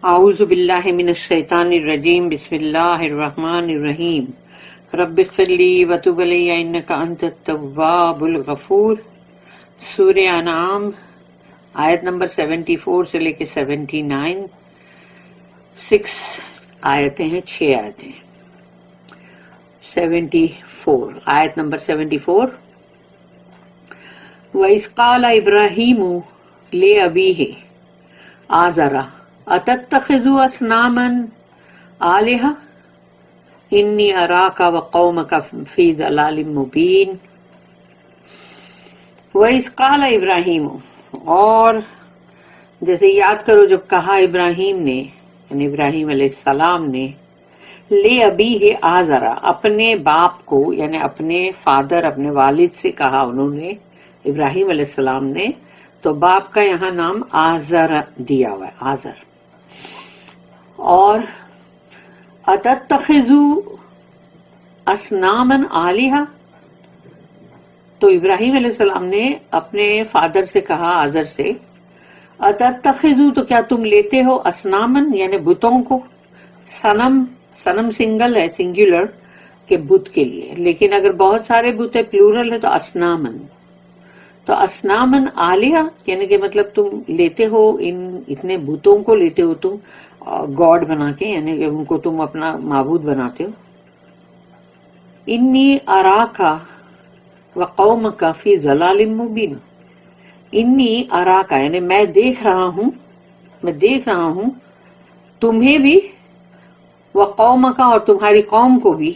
اعوذ باللہ من الشیطان الرجیم بسم اللہ الرحمن الرحیم رب اغفر لی وتب علی انک انت التواب الغفور۔ سورہ انعام آیت نمبر 74 سے لے کے 79، 6 آیتیں ہیں، 6 آیتیں۔ 74 آیت نمبر 74، وَإِذْ قَالَ إِبْرَاهِيمُ لِأَبِيهِ آزَرَ أَتَتَّخِذُ أَصْنَامًا آلِهَةً إِنِّي أَرَاكَ وَقَوْمَكَ فِي ضَلَالٍ مُبِينٍ۔ وَإِذْ قَالَ إِبْرَاهِيمُ، اور جیسے یاد کرو جب کہا ابراہیم نے، یعنی ابراہیم علیہ السلام نے، لِأَبِيهِ آزَرَ، اپنے باپ کو یعنی اپنے فادر، اپنے والد سے کہا انہوں نے، ابراہیم علیہ السلام نے، تو باپ کا یہاں نام آزر دیا ہوا ہے، آزر۔ اور اتتخذو اصناما آلہہ، تو ابراہیم علیہ السلام نے اپنے فادر سے کہا، آزر سے، اتتخذو، تو کیا تم لیتے ہو، اصنامن یعنی بتوں کو، صنم، صنم سنگل ہے، سنگولر کے بت کے لیے، لیکن اگر بہت سارے بت ہے، پلورل ہے، تو اصنامن، تو اصنامن آلیہ یعنی کہ مطلب تم لیتے ہو، ان اتنے بتوں کو لیتے ہو تم گاڈ بنا کے، یعنی کہ ان کو تم اپنا معبود بناتے ہو۔ انی اراکا وقومک فی ضلال مبین، انی اراکا یعنی میں دیکھ رہا ہوں تمہیں بھی، وقومک اور تمہاری قوم کو بھی،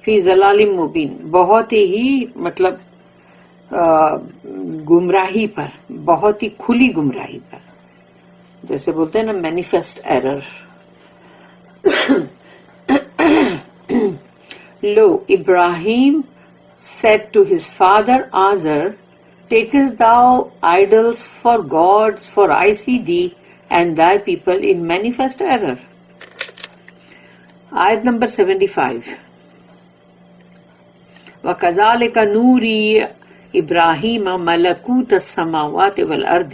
فی ضلال مبین بہت ہی مطلب گمراہی پر، بہت ہی کھلی گمراہی پر، جیسے بولتے ہیں نا manifest error. Lo Ibrahim said to his father Azar, takest thou idols for gods, for I see thee and thy people in manifest error. آیت نمبر 75، وَكَذَلِكَ نُورِي إِبْرَاهِيمَ مَلَكُوتَ السَّمَاوَاتِ وَالْأَرْضِ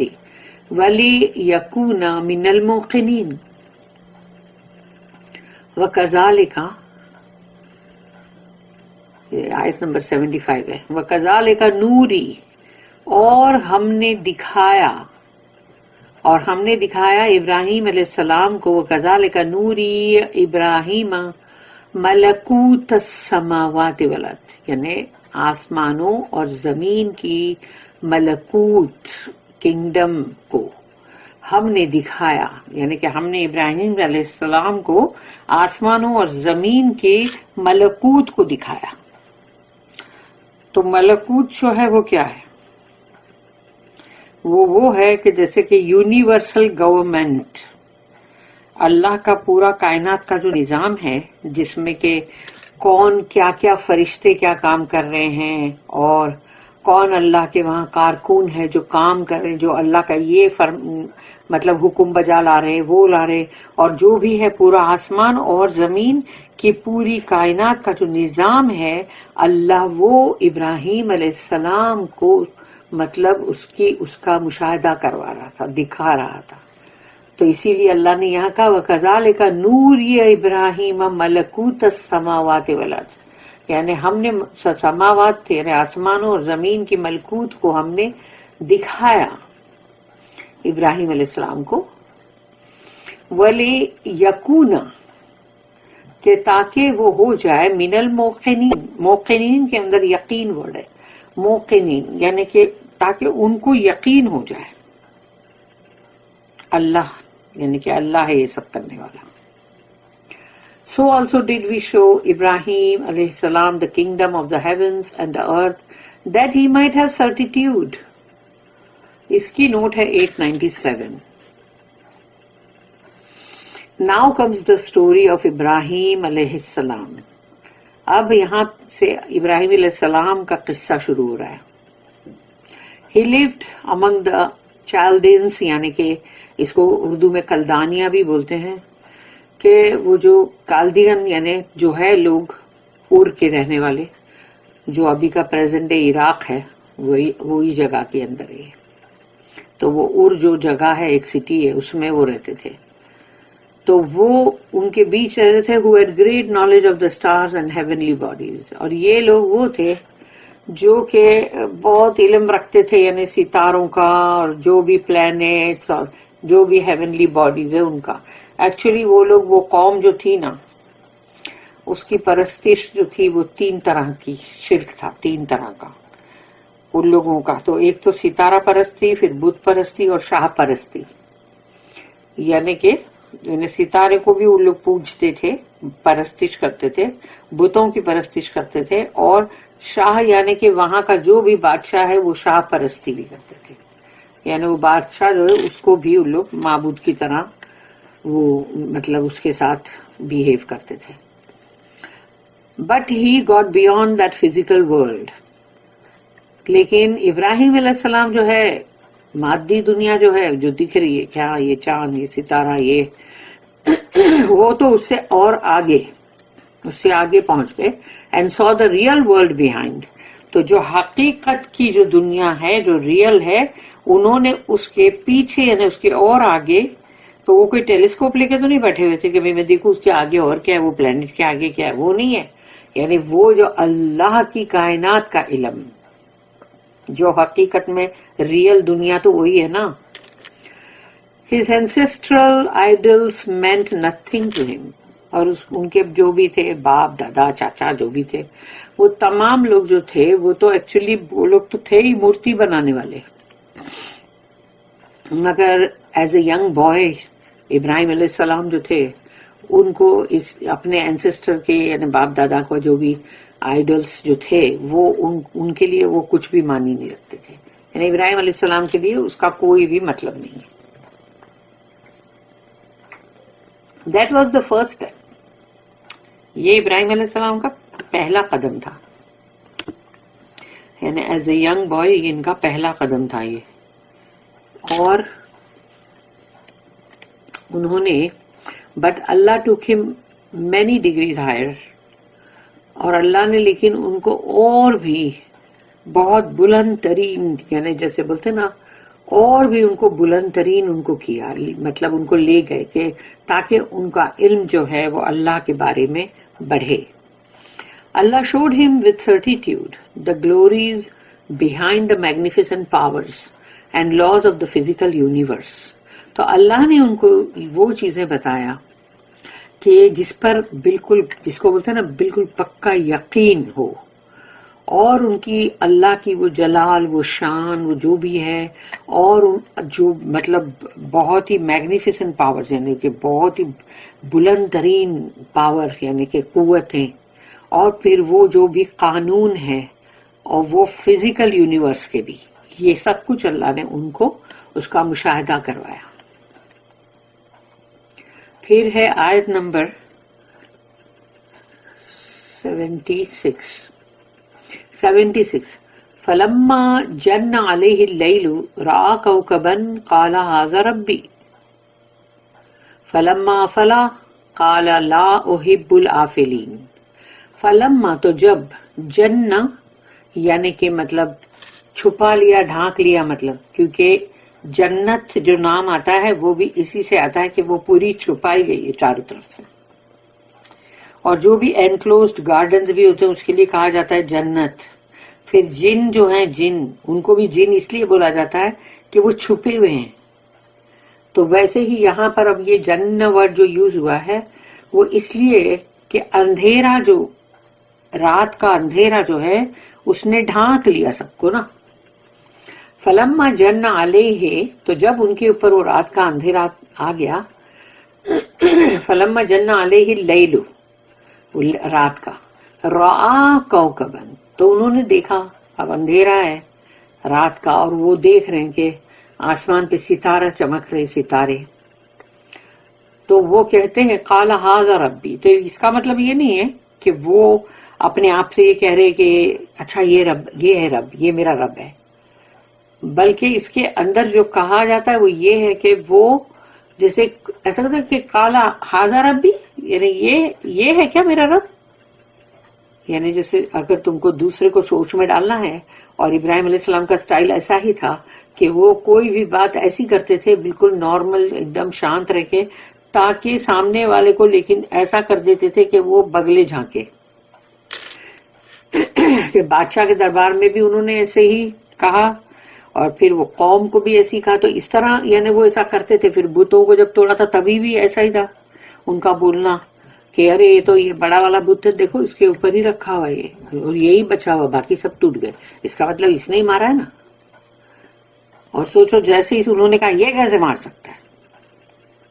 وَلِيَكُونَ مِنَ الْمُوقِنِينَ۔ وَكَذَلِكَ، یہ آیت نمبر 75 ہے، وَكَذَلِكَ نُورِي، اور ہم نے دکھایا ابراہیم علیہ السلام کو، وَكَذَلِكَ نُورِي إِبْرَاهِيمَ مَلَكُوتَ السَّمَاوَاتِ وَالْأَرْضِ، یعنی آسمانوں اور زمین کی ملکوت، کنگڈم کو ہم نے دکھایا، یعنی کہ ہم نے ابراہیم علیہ السلام کو آسمانوں اور زمین کے ملکوت کو دکھایا۔ تو ملکوت جو ہے وہ کیا ہے؟ وہ ہے کہ جیسے کہ یونیورسل گورنمنٹ، اللہ کا پورا کائنات کا جو نظام ہے، جس میں کہ کون کیا کیا فرشتے کیا کام کر رہے ہیں، اور کون اللہ کے وہاں کارکن ہے جو کام کر رہے ہیں، جو اللہ کا یہ مطلب حکم بجا لا رہے، وہ لا رہے، اور جو بھی ہے پورا آسمان اور زمین کی پوری کائنات کا جو نظام ہے، اللہ وہ ابراہیم علیہ السلام کو مطلب اس کا مشاہدہ کروا رہا تھا، دکھا رہا تھا۔ تو اسی لیے اللہ نے یہاں کہا وَكَذَلِكَ نُورِي إِبْرَاهِيمَ مَلَكُوتَ السَّمَاوَاتِ وَالْأَرْضِ، یعنی ہم نے سماوات یعنی آسمانوں اور زمین کی ملکوت کو ہم نے دکھایا ابراہیم علیہ السلام کو، وَلِيَكُونَ، کہ تاکہ وہ ہو جائے، من الموقنین، موقنین کے اندر یقین ورڈ ہے، موقنین یعنی کہ تاکہ ان کو یقین ہو جائے، اللہ یعنی کہ اللہ ہے یہ سب کرنے والا۔ So also did we show Ibrahim alayhi salam the kingdom of the heavens and the earth, that he might have certitude. اس کی نوٹ ہے 897۔ Now comes the story of Ibrahim alayhi السلام۔ اب یہاں سے ابراہیم علیہ السلام کا قصہ شروع ہو رہا ہے۔ He lived among the Chaldeans، یعنی کہ اس کو اردو میں کلدانیہ بھی بولتے ہیں، کہ وہ جو کالدین یعنی جو ہے لوگ اور کے رہنے والے، جو ابھی کا پریزنٹ ڈے عراق ہے، وہی جگہ کے اندر ہے۔ تو وہ اور جو جگہ ہے ایک سٹی ہے اس میں وہ رہتے تھے. تو وہ ان کے بیچ رہتے تھے who had great knowledge of the stars and heavenly bodies. اور یہ لوگ وہ تھے جو کہ بہت علم رکھتے تھے یعنی ستاروں کا اور جو بھی پلانیٹس اور جو بھی ہیونلی باڈیز ہے ان کا. ایکچولی وہ لوگ وہ قوم جو تھی نا اس کی پرستش جو تھی وہ 3 طرح کی شرک تھا, 3 طرح کا ان لوگوں کا. تو ایک تو ستارہ پرستی, پھر بت پرستی اور شاہ پرستی. یعنی کہ ستارے کو بھی وہ لوگ پوجتے تھے, پرستش کرتے تھے, بتوں کی پرستش کرتے تھے, اور شاہ یعنی کہ وہاں کا جو بھی بادشاہ ہے وہ شاہ پرستی بھی کرتے تھے. یعنی وہ بادشاہ جو ہے اس کو بھی ان لوگ معبود کی طرح وہ مطلب اس کے ساتھ بیہیو کرتے تھے. But he got beyond that physical world. لیکن ابراہیم علیہ السلام جو ہے مادی دنیا جو ہے جو دکھ رہی ہے, کیا یہ چاند, یہ ستارہ, یہ وہ تو اس سے اور آگے, اس سے آگے پہنچ گئے. And so the real world behind. تو جو حقیقت کی جو دنیا ہے جو ریئل ہے انہوں نے اس کے پیچھے یعنی اس کے اور آگے. تو وہ کوئی ٹیلیسکوپ لے کے تو نہیں بیٹھے ہوئے تھے کہ میں دیکھوں اس کے آگے اور کیا ہے, وہ پلانٹ کے آگے کیا ہے, وہ نہیں ہے. یعنی وہ جو اللہ کی کائنات کا علم جو حقیقت میں ریئل دنیا تو وہی ہے نا. His ancestral idols meant nothing to him. اور ان کے جو بھی تھے باپ دادا چاچا جو بھی تھے وہ تمام لوگ جو تھے وہ تو ایکچولی وہ لوگ تو تھے ہی مورتی بنانے والے. مگر ایز اے ینگ بوائے ابراہیم علیہ السلام جو تھے ان کو اس اپنے اینسسٹر کے یعنی باپ دادا کو جو بھی آئیڈلس جو تھے وہ ان کے لیے وہ کچھ بھی مانی نہیں رکھتے تھے. یعنی ابراہیم علیہ السلام کے لیے اس کا کوئی بھی مطلب نہیں ہے. That was the first step. یہ ابراہیم علیہ السلام کا پہلا قدم تھا. یعنی ایز اے ینگ بوائے ان کا پہلا قدم تھا یہ. اور انہوں نے بٹ اللہ ٹوک ہم مینی ڈگریز ہائر. اور اللہ نے لیکن ان کو اور بھی بہت بلند ترین یعنی جیسے بولتے نا اور بھی ان کو بلند ترین ان کو کیا, مطلب ان کو لے گئے کہ تاکہ ان کا علم جو ہے وہ اللہ کے بارے میں بڑھے. اللہ showed him with certitude the glories behind the magnificent powers and laws of the physical universe. تو اللہ نے ان کو وہ چیزیں بتایا کہ جس پر بالکل جس کو بولتے ہیں نا بالکل پکا یقین ہو, اور ان کی اللہ کی وہ جلال وہ شان وہ جو بھی ہے, اور جو مطلب بہت ہی میگنیفیسنٹ پاورز یعنی کہ بہت ہی بلند ترین پاور یعنی کہ قوتیں, اور پھر وہ جو بھی قانون ہے اور وہ فزیکل یونیورس کے بھی, یہ سب کچھ اللہ نے ان کو اس کا مشاہدہ کروایا. پھر ہے آیت نمبر 76. فلما جن علیہ اللیل رأى کوكبا قال هذا ربی فلما افلا قال لا احب الآفلین. فلما تو جب, جن یعنی کہ مطلب چھپا لیا ڈھانک لیا, مطلب کیونکہ جنت جو نام آتا ہے وہ بھی اسی سے آتا ہے کہ وہ پوری چھپائی گئی ہے چاروں طرف سے. اور جو بھی انکلوزڈ گارڈنز بھی ہوتے ہیں اس کے لیے کہا جاتا ہے جنت. پھر جن جو ہیں جن, ان کو بھی جن اس لیے بولا جاتا ہے کہ وہ چھپے ہوئے ہیں. تو ویسے ہی یہاں پر اب یہ جن ورڈ جو یوز ہوا ہے وہ اس لیے کہ اندھیرا جو رات کا اندھیرا جو ہے اس نے ڈھانک لیا سب کو نا. فلما جن علیہ, تو جب ان کے اوپر وہ رات کا اندھیرا آ گیا, فلما جن علیہ اللیل رات کا, رأى کوكبا تو انہوں نے دیکھا, اب اندھیرا ہے رات کا اور وہ دیکھ رہے ہیں کہ آسمان پہ ستارہ چمک رہے ستارے. تو وہ کہتے ہیں قال ھذا ربی. تو اس کا مطلب یہ نہیں ہے کہ وہ اپنے آپ سے یہ کہہ رہے کہ اچھا یہ رب, یہ ہے رب, یہ میرا رب ہے, بلکہ اس کے اندر جو کہا جاتا ہے وہ یہ ہے کہ وہ جیسے ایسا کہتا ہے کہ قال ھذا ربی یعنی یہ ہے کیا میرا رب. یعنی جیسے اگر تم کو دوسرے کو سوچ میں ڈالنا ہے, اور ابراہیم علیہ السلام کا سٹائل ایسا ہی تھا کہ وہ کوئی بھی بات ایسی کرتے تھے بالکل نارمل ایک دم شانت رہ کے, تاکہ سامنے والے کو لیکن ایسا کر دیتے تھے کہ وہ بگلے جھانکے. کہ بادشاہ کے دربار میں بھی انہوں نے ایسے ہی کہا اور پھر وہ قوم کو بھی ایسے ہی کہا. تو اس طرح یعنی وہ ایسا کرتے تھے. پھر بتوں کو جب توڑا تھا تبھی بھی ایسا ہی تھا ان کا بولنا کہ ارے یہ تو یہ بڑا والا بت ہے، دیکھو اس کے اوپر ہی رکھا ہوا یہ اور یہی بچا ہوا، باقی سب ٹوٹ گئے. اس کا مطلب اس نے ہی مارا ہے نا. اور سوچو جیسے ہی انہوں نے کہا یہ کیسے مار سکتا ہے،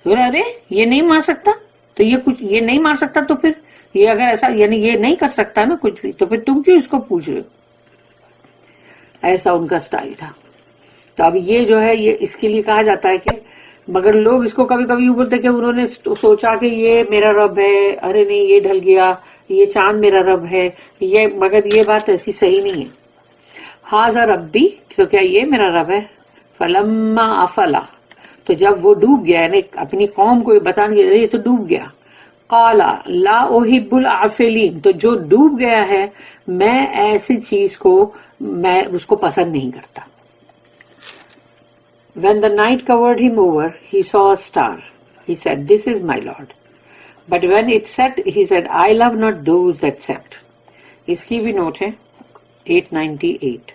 تو ارے یہ نہیں مار سکتا، تو یہ کچھ یہ نہیں مار سکتا تو پھر یہ اگر ایسا یعنی یہ نہیں کر سکتا نا کچھ بھی، تو پھر تم کیوں اس کو پوچھ رہے ہو. ایسا ان کا سٹائل تھا. تو اب یہ جو ہے یہ اس کے لیے کہا جاتا ہے کہ مگر لوگ اس کو کبھی کبھی یوں بولتے کہ انہوں نے سوچا کہ یہ میرا رب ہے، ارے نہیں یہ ڈھل گیا، یہ چاند میرا رب ہے، یہ مگر یہ بات ایسی صحیح نہیں ہے. ہاذا ربی، تو کیا یہ میرا رب ہے. فلما افلا، تو جب وہ ڈوب گیا یعنی اپنی قوم کو بتانے کے یہ تو ڈوب گیا. قالا لا احب العافلین، تو جو ڈوب گیا ہے میں ایسی چیز کو میں اس کو پسند نہیں کرتا. When the night covered him over, he saw a star. He said, "This is my Lord." But when it set, he said, "I love not those that set." اس کی بھی نوٹ ہے 898.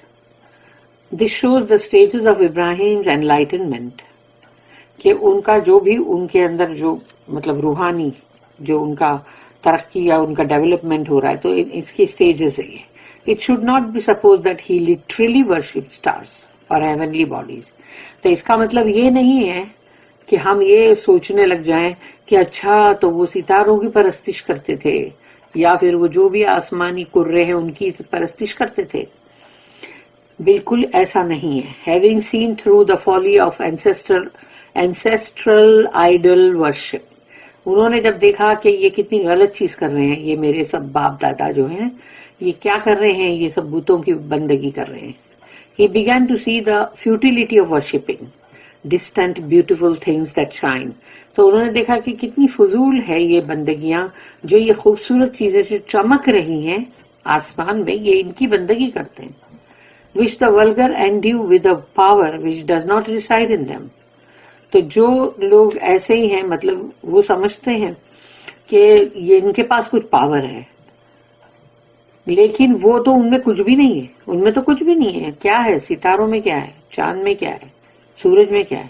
This shows the stages of Ibrahim's enlightenment. کہ ان کا جو بھی ان کے اندر جو مطلب روحانی جو ان کا ترقی یا ان کا ڈیولپمنٹ ہو رہا ہے، تو اس کی سٹیجز ہے یہ. It should not be supposed that he literally worshipped stars or heavenly bodies. تو اس کا مطلب یہ نہیں ہے کہ ہم یہ سوچنے لگ جائیں کہ اچھا تو وہ ستاروں کی پرستش کرتے تھے یا پھر وہ جو بھی آسمانی کرے ہیں ان کی پرستش کرتے تھے. بالکل ایسا نہیں ہے. Having seen through the folly of ancestral idol worship، انہوں نے جب دیکھا کہ یہ کتنی غلط چیز کر رہے ہیں، یہ میرے سب باپ دادا جو ہیں یہ کیا کر رہے ہیں، یہ سب بتوں کی بندگی کر رہے ہیں. He began to see the futility of worshipping distant beautiful things that shine. تو انہوں نے دیکھا کہ کتنی فضول ہے یہ بندگیاں، جو یہ خوبصورت چیزیں جو چمک رہی ہیں آسمان میں، یہ ان کی بندگی کرتے ہیں. Which the vulgar endue with a power which does not reside in them. تو جو لوگ ایسے ہی ہیں مطلب وہ سمجھتے ہیں کہ یہ ان کے پاس کچھ پاور ہے، لیکن وہ تو ان میں کچھ بھی نہیں ہے. ان میں تو کچھ بھی نہیں ہے. کیا ہے ستاروں میں، کیا ہے چاند میں، کیا ہے سورج میں، کیا ہے.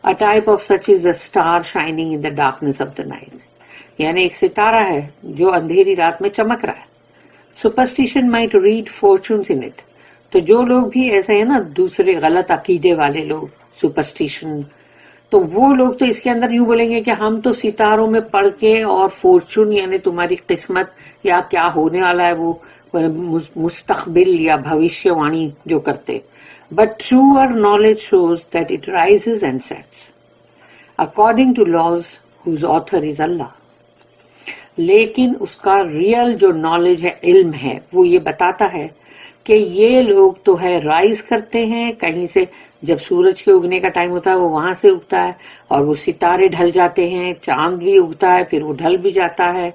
A type of such is a star shining in the darkness of the night. یعنی ایک ستارہ ہے جو اندھیری رات میں چمک رہا ہے. Superstition might read fortunes in it. تو جو لوگ بھی ایسے ہیں نا دوسرے غلط عقیدے والے لوگ، سپرسٹیشن، تو وہ لوگ تو اس کے اندر یوں بولیں گے کہ ہم تو ستاروں میں پڑھ کے اور فورچون یعنی تمہاری قسمت یا کیا ہونے والا ہے وہ مستقبل یا بھوشیہ وانی جو کرتے. But truer knowledge shows that it rises and sets according to laws whose author is Allah. لیکن اس کا ریئل جو نالج ہے، علم ہے، وہ یہ بتاتا ہے کہ یہ لوگ تو ہے رائز کرتے ہیں کہیں سے، جب سورج کے اگنے کا ٹائم ہوتا ہے وہ وہاں سے اگتا ہے، اور وہ ستارے ڈھل جاتے ہیں، چاند بھی اگتا ہے پھر وہ ڈھل بھی جاتا ہے.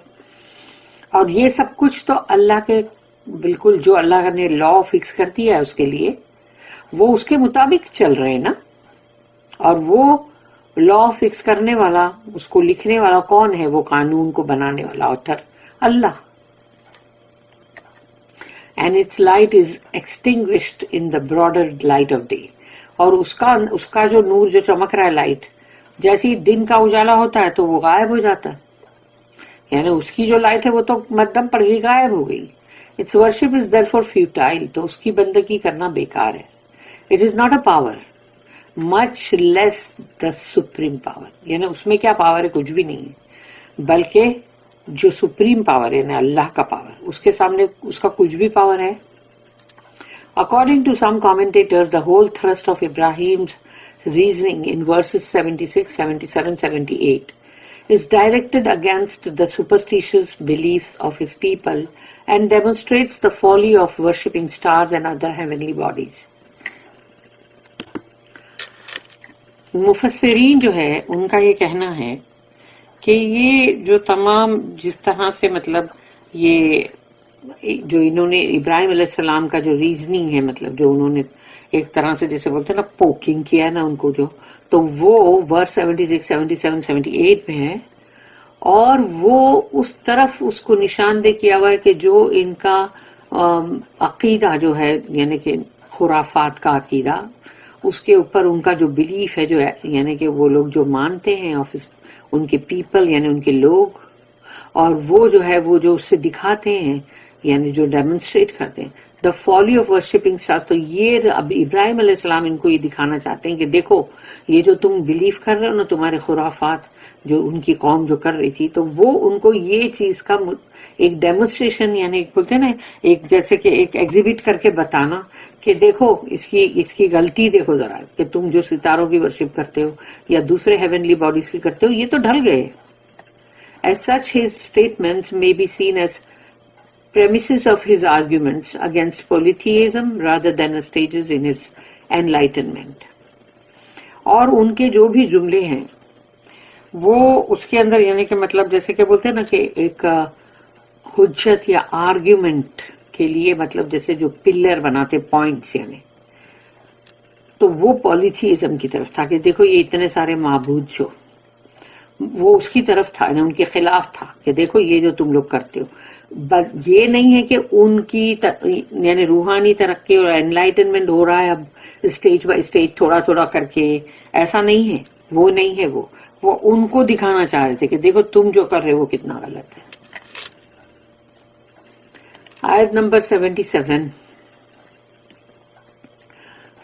اور یہ سب کچھ تو اللہ کے بالکل جو اللہ نے لا فکس کر دیا ہے اس کے لیے، وہ اس کے مطابق چل رہے ہیں نا. اور وہ لا فکس کرنے والا، اس کو لکھنے والا کون ہے؟ وہ قانون کو بنانے والا author Allah. And its light is extinguished in the broader light of day. اور اس کا جو نور جو چمک رہا ہے لائٹ، جیسے دن کا اجالا ہوتا ہے تو وہ غائب ہو جاتا ہے، یعنی اس کی جو لائٹ ہے وہ تو مدھم پڑ گئی، غائب ہو گئی. Its worship is therefore futile. تو اس کی بندگی کرنا بیکار ہے. It is not a power, much less the supreme power. یعنی اس میں کیا پاور ہے؟ کچھ بھی نہیں ہے. بلکہ جو سپریم پاور ہے نا اللہ کا پاور، اس کے سامنے اس کا کچھ بھی پاور ہے. According to some commentators, the whole thrust of Ibrahim's reasoning in verses 76, 77, 78 is directed against the superstitious beliefs of his people and demonstrates the folly of worshipping stars and other heavenly bodies. مفسرین جو ہے ان کا یہ کہنا ہے کہ یہ جو تمام جس طرح سے مطلب یہ جو انہوں نے ابراہیم علیہ السلام کا جو ریزننگ ہے، مطلب جو انہوں نے ایک طرح سے جیسے بولتے ہیں نا پوکنگ کیا نا ان کو، جو تو وہ ورس 76 77 78 میں ہے، اور وہ اس طرف اس کو نشاندہ کیا ہوا ہے کہ جو ان کا عقیدہ جو ہے، یعنی کہ خرافات کا عقیدہ، اس کے اوپر ان کا جو بلیف ہے، جو یعنی کہ وہ لوگ جو مانتے ہیں ان کے پیپل یعنی ان کے لوگ، اور وہ جو ہے وہ جو اس سے دکھاتے ہیں یعنی جو ڈیمونسٹریٹ کرتے ہیں دا فالی آف ورشپنگ اسٹارز. تو یہ اب ابراہیم علیہ السلام ان کو یہ دکھانا چاہتے ہیں کہ دیکھو یہ جو تم بلیف کر رہے ہو نا، تمہارے خرافات جو ان کی قوم جو کر رہی تھی، تو وہ ان کو یہ چیز کا ایک ڈیمونسٹریشن یعنی بولتے ہیں نا، ایک جیسے کہ ایک ایگزیبٹ کر کے بتانا کہ دیکھو اس کی غلطی دیکھو ذرا، کہ تم جو ستاروں کی ورشپ کرتے ہو یا دوسرے ہیونلی باڈیز کی کرتے ہو، یہ تو ڈھل گئے. As such, his statements may be seen as premises of his arguments against polytheism rather than as stages in his enlightenment. اور ان کے جو بھی جملے ہیں وہ اس کے اندر یعنی کہ مطلب جیسے کہ بولتے ہیں نا کہ ایک حجت یا آرگیومنٹ کے لیے، مطلب جیسے جو پلر بناتے پوائنٹس یعنی، تو وہ پولیتھیزم کی طرف تھا کہ دیکھو یہ اتنے سارے معبود جو وہ اس کی طرف تھا، ان کے خلاف تھا کہ دیکھو یہ جو تم لوگ کرتے ہو. یہ نہیں ہے کہ ان کی یعنی روحانی ترقی اور انلائٹنمنٹ ہو رہا ہے اب اسٹیج بائی اسٹیج تھوڑا تھوڑا کر کے، ایسا نہیں ہے، وہ نہیں ہے. وہ ان کو دکھانا چاہ رہے تھے کہ دیکھو تم جو کر رہے ہو وہ کتنا غلط ہے. آیت نمبر 77.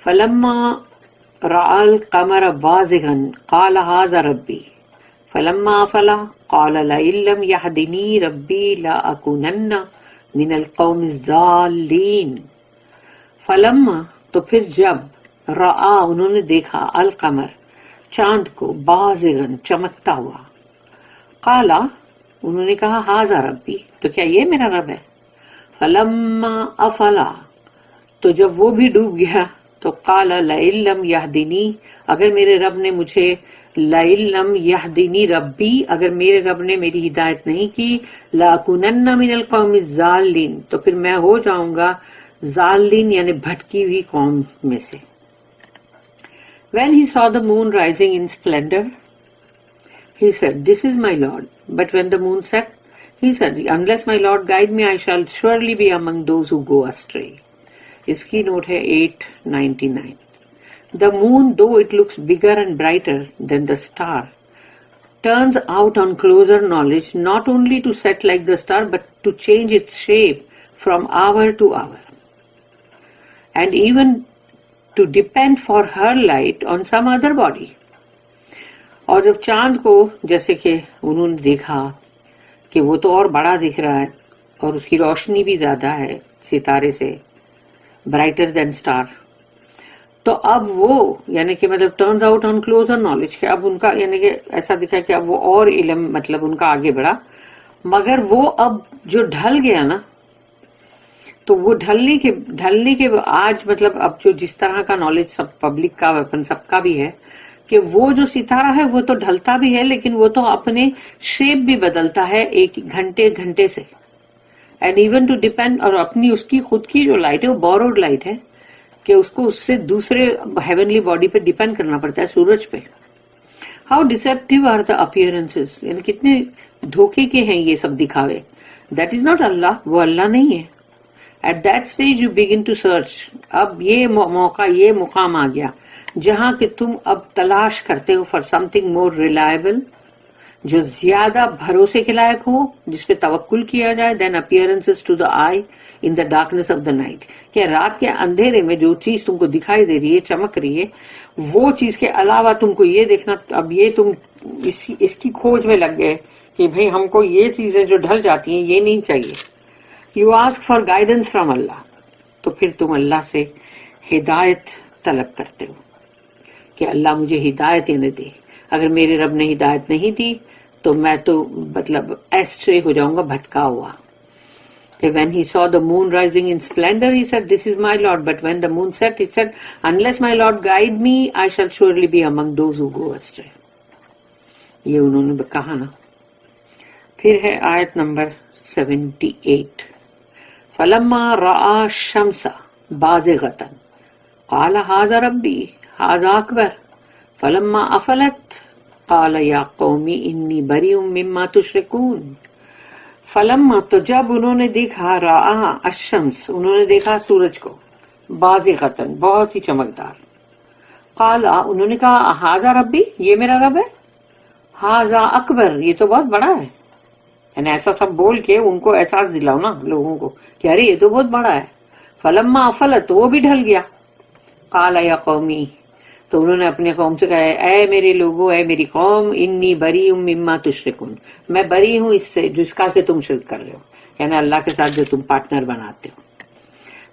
فلما رأى القمر بازغا قال هذا ربي فلما افل قال لئن لم يهدني ربي لأكونن من القوم الضالين. فلما تو پھر جب رآ انہوں نے دیکھا القمر چاند کو بازغن چمکتا ہوا، قالا انہوں نے کہا ھذا ربی تو کیا یہ میرا رب ہے. فلما افلا تو جب وہ بھی ڈوب گیا تو قال لئن لم يهدني اگر میرے رب نے مجھے، لئن لم يهدني ربی اگر میرے رب نے میری ہدایت نہیں کی، لأكونن من القوم الضالين تو پھر میں ہو جاؤں گا ضالین یعنی بھٹکی ہوئی قوم میں سے. When he saw the moon rising in splendor, he said, "This is my Lord." But when the moon set, he said, "Unless my Lord guide me, I shall surely be among those who go astray." اس کی note ہے 899. The moon, though it looks bigger and brighter than the star, turns out on closer knowledge not only to set like the star but to change its shape from hour to hour, and even to depend for her light on some other body. اور جب چاند کو جیسے کہ انہوں نے دیکھا کہ وہ تو اور بڑا دکھ رہا ہے اور اس کی روشنی بھی زیادہ ہے ستارے سے، برائٹر دین اسٹار، تو اب وہ یعنی کہ مطلب turns out on closer knowledge کہ اب ان کا یعنی کہ ایسا دکھا کہ اب وہ اور علم مطلب ان کا آگے بڑھا، مگر وہ اب جو ڈھل گیا نا، تو وہ ڈھلنے کے آج مطلب اب جو جس طرح کا نالج سب پبلک کا ویپن سب کا بھی ہے کہ وہ جو ستارہ ہے وہ تو ڈھلتا بھی ہے لیکن وہ تو اپنے شیپ بھی بدلتا ہے ایک گھنٹے سے. اینڈ ایون ٹو ڈیپینڈ، اور اپنی اس کی خود کی جو لائٹ ہے وہ بوروڈ لائٹ ہے کہ اس کو اس سے دوسرے ہیونلی باڈی پہ ڈیپینڈ کرنا پڑتا ہے، سورج پہ. How deceptive are the appearances, یعنی کتنے دھوکے کے ہیں یہ سب دکھاوے. دیٹ از ناٹ اللہ، وہ اللہ نہیں ہے. At that stage you begin to search. اب یہ موقع، یہ مقام آ گیا جہاں کہ تم اب تلاش کرتے ہو for something more reliable, جو زیادہ بھروسے کے لائق ہو، جس پہ توکل کیا جائے، then appearances to the eye in the darkness of the night. کہ رات کے اندھیرے میں جو چیز تم کو دکھائی دے رہی ہے، چمک رہی ہے، وہ چیز کے علاوہ تم کو یہ دیکھنا، اب یہ تم اس کی کھوج میں لگ گئے کہ بھئی ہم کو یہ چیزیں جو ڈھل جاتی ہیں یہ نہیں چاہیے. You ask for guidance from Allah, تو پھر تم اللہ سے ہدایت طلب کرتے ہو کہ اللہ مجھے ہدایت دینے دے. اگر میرے رب نے ہدایت نہیں دی تو میں تو مطلب ایسٹرے ہو جاؤں گا، بھٹکا ہوا. When he saw the moon rising in splendor, he said, "This is my Lord." But when the moon set, he said, "Unless my Lord guide me, I shall surely be among those who go astray." یہ انہوں نے کہا نا. پھر ہے آیت number 78. فَلَمَّا رَأَى الشَّمْسَ بَازِغَةً قَالَ هَذَا رَبِّي هَذَا أَكْبَرُ فلما افلت قال یا قومی انی بریء مما تشرکون. فلما تو جب انہوں نے دیکھا رآ الشمس انہوں نے دیکھا سورج کو بازغۃً بہت ہی چمکدار. قال انہوں نے کہا ھذا ربی یہ میرا رب ہے. ھذا اکبر یہ تو بہت بڑا ہے. یعنی ایسا سب بول کے ان کو احساس دلاؤ نا لوگوں کو کہ ارے یہ تو بہت بڑا ہے. فلما افلت وہ بھی ڈھل گیا. قال یا قومی تو انہوں نے اپنے قوم سے کہا اے میرے لوگوں اے میری قوم انی بریء مما تشرکون میں بری ہوں اس سے جس کا کہ تم شرک کر رہے ہو یعنی اللہ کے ساتھ جو تم پارٹنر بناتے ہو.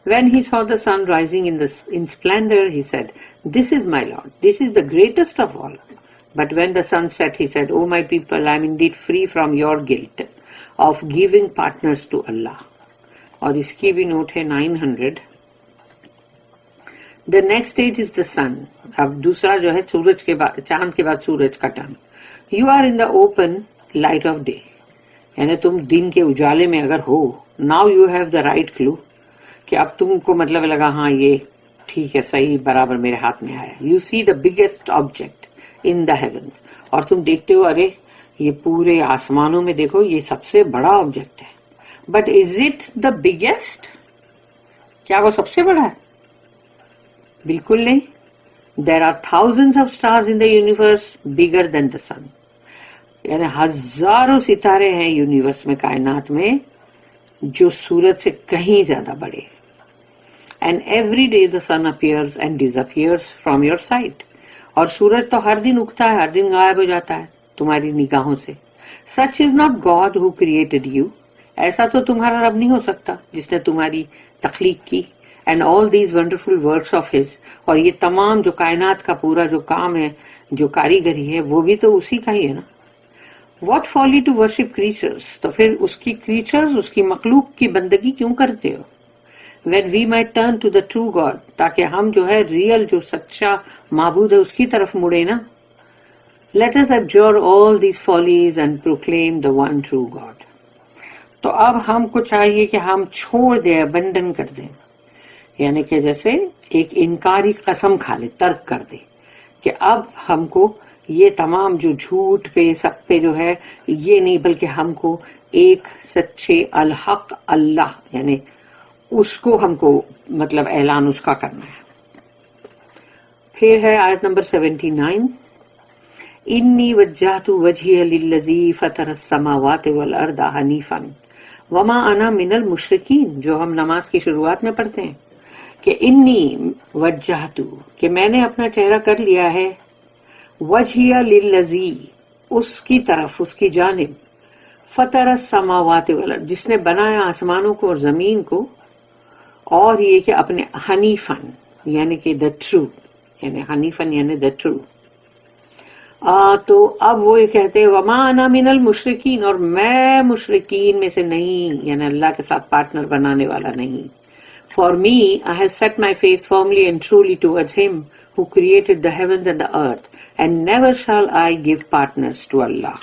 When he saw the sun rising in splendor, he said, "This is my Lord. This is the greatest of all." But when the sun set, he said, "O my people, I am indeed free from your guilt of giving partners to Allah." اور اس کی بھی note ہے 900. The next stage is the sun. اب دوسرا جو ہے سورج کے بعد چاند کے بعد سورج کا turn. You are in the open light of day. یعنی تم دن کے اجالے میں اگر ہو. Now you have the right clue. کہ اب تم کو مطلب لگا ہاں یہ ٹھیک ہے صحیح برابر میرے ہاتھ میں آیا. You see the biggest object in the heavens اور تم دیکھتے ہو ارے یہ پورے آسمانوں میں دیکھو یہ سب سے بڑا آبجیکٹ ہے. But is it the biggest? کیا وہ سب سے بڑا ہے؟ بالکل نہیں. There are thousands of stars in the universe bigger than the sun. یعنی ہزاروں ستارے ہیں یونیورس میں کائنات میں جو سورج سے کہیں زیادہ بڑے. And every day the sun appears and disappears from your sight. اور سورج تو ہر دن اگتا ہے ہر دن غائب ہو جاتا ہے تمہاری نگاہوں سے. Such is not God who created you. ایسا تو تمہارا رب نہیں ہو سکتا جس نے تمہاری تخلیق کی. And all these wonderful works of his. اور یہ تمام جو کائنات کا پورا جو کام ہے جو کاریگری ہے وہ بھی تو اسی کا ہی ہے نا. What folly to worship creatures. تو پھر اس کی creatures اس کی مخلوق کی بندگی کیوں کرتے ہو. When we might turn to the true God. تاکہ ہم جو ہے ریئل جو سچا معبود ہے اس کی طرف مڑے نا. Let us abjure all these follies and proclaim the one true God. تو اب ہم کو چاہیے کہ ہم چھوڑ دیں ابنڈن کر دیں یعنی کہ جیسے ایک انکاری قسم کھا لے ترک کر دے کہ اب ہم کو یہ تمام جو جھوٹ پہ سب پہ جو ہے یہ نہیں بلکہ ہم کو ایک سچے الحق اللہ یعنی اس کو ہم کو مطلب اعلان اس کا کرنا ہے. پھر ہے آیت نمبر 79. انی وجہت وجہی للذی فطر السماوات والارض حنیفا وما انا من المشرکین جو ہم نماز کی شروعات میں پڑھتے ہیں کہ انی وجہت کہ میں نے اپنا چہرہ کر لیا ہے وجہی للذی اس کی طرف اس کی جانب فطر السماوات والارض جس نے بنایا آسمانوں کو اور زمین کو اور یہ کہ اپنے حنیفن یعنی کہ دا ٹرو یعنی حنیفن یعنی دا ٹرو. تو اب وہ یہ کہتے وما انا من المشرکین اور میں مشرکین میں سے نہیں یعنی اللہ کے ساتھ پارٹنر بنانے والا نہیں. For me, I have set my face firmly and truly towards him who created the heavens and the earth, and never shall I give partners to Allah.